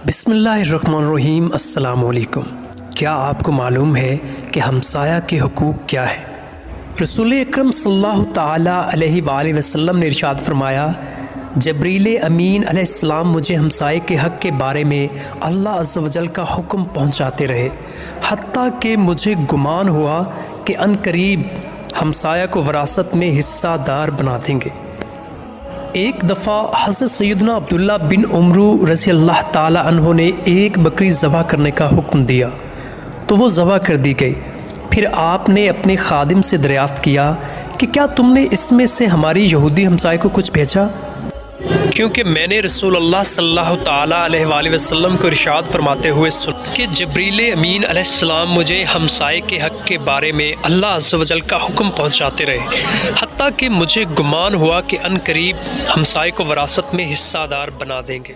بسم اللہ الرحمن الرحیم۔ السلام علیکم۔ کیا آپ کو معلوم ہے کہ ہمسایہ کے حقوق کیا ہے؟ رسول اکرم صلی اللہ تعالیٰ علیہ وآلہ وسلم نے ارشاد فرمایا، جبریل امین علیہ السلام مجھے ہمسائے کے حق کے بارے میں اللہ عز و جل کا حکم پہنچاتے رہے، حتیٰ کہ مجھے گمان ہوا کہ ان قریب ہمسایہ کو وراثت میں حصہ دار بنا دیں گے۔ ایک دفعہ حضرت سیدنا عبداللہ بن عمرو رضی اللہ تعالی عنہ نے ایک بکری ذبح کرنے کا حکم دیا تو وہ ذبح کر دی گئی۔ پھر آپ نے اپنے خادم سے دریافت کیا کہ کیا تم نے اس میں سے ہماری یہودی ہمسائے کو کچھ بھیجا؟ کیونکہ میں نے رسول اللہ صلی اللہ تعالیٰ علیہ وآلہ وسلم کو ارشاد فرماتے ہوئے سنا کہ جبریل امین علیہ السلام مجھے ہمسائے کے حق کے بارے میں اللہ عز و جل کا حکم پہنچاتے رہے، حتیٰ کہ مجھے گمان ہوا کہ ان قریب ہمسائے کو وراثت میں حصہ دار بنا دیں گے۔